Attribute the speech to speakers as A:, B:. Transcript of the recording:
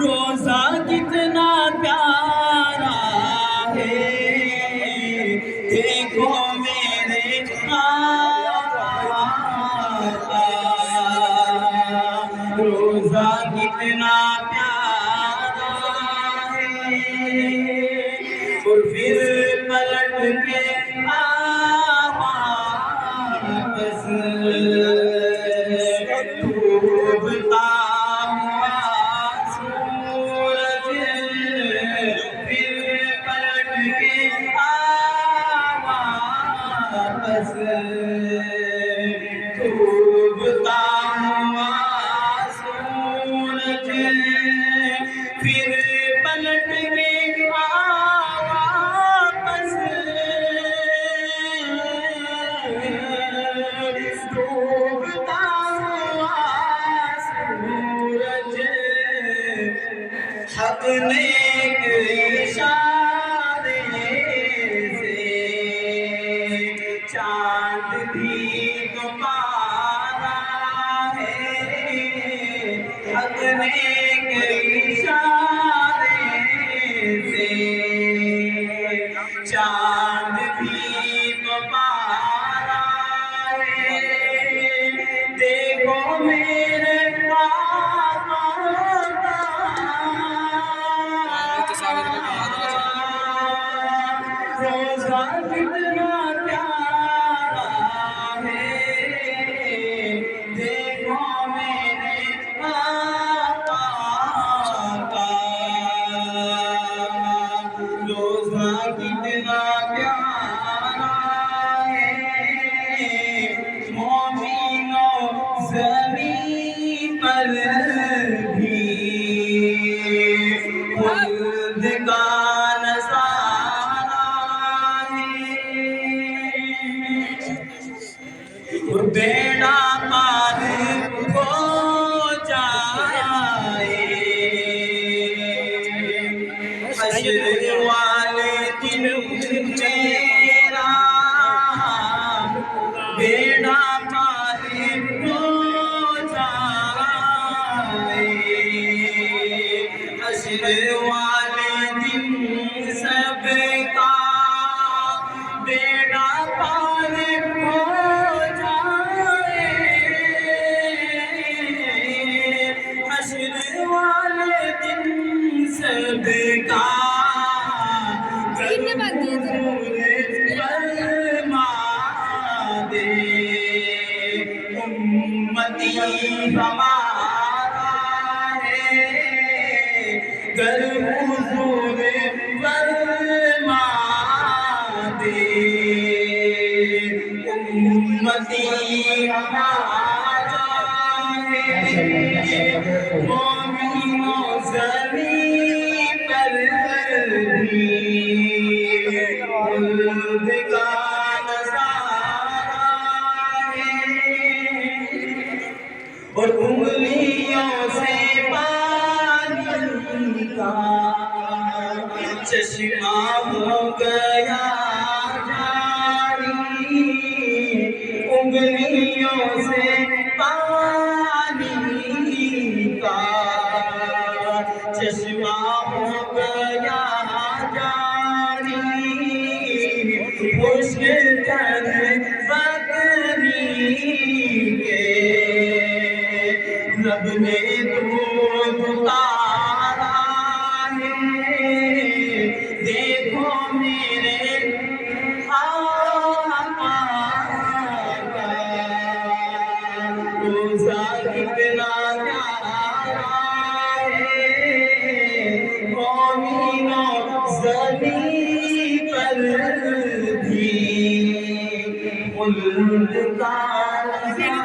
A: روزہ کتنا پیارا ہے، دیکھو میرے آقا، روزہ کتنا پیارا ہے، اور پھر پلٹ کے واپس ڈوبتا ہوا سورج، پھر پلٹ کے واپس ڈوبتا ہوا سورج، پھر پلٹ کے واپس ڈوبتا ہوا سورج، حق نے ایک اشارے سے چاند بھی تو پارا ہے، حق نے ایک اشارے سے چاند بھی تو پارا ہے، دیکھو میرے آقا کا روزہ کتنا پیارا ہے، دیکھو میرے آقا کا روزہ کتنا پیارا ہے، مومنوں زمین پر بھی خلد کا نظارہ ہے، بیڑا پار ہو جائے حشر والے دن میرا، بیڑا پار ہو جائے حشر والے دن سب کا بیڑا پار ہو جائے، حشر والے دن سب کا فرما دے، امتی ہمارا ہے، گر حضور فرما دے، امتی ہمارا ہے، مومنوں زمین پر بھی خلد کا نظارہ ہے، اور انگلیوں سے پانی کا چشمہ ہو گیا جاری، انگلیوں سے پانی کا چشمہ ہو گیا جاری، خشک تر بکری کے لب میں دودھ اتارا ہے، دیکھو میرے آقا کا روزہ کتنا پیارا ہے، مومنوں زمین پر بھی خلد کا نظارہ۔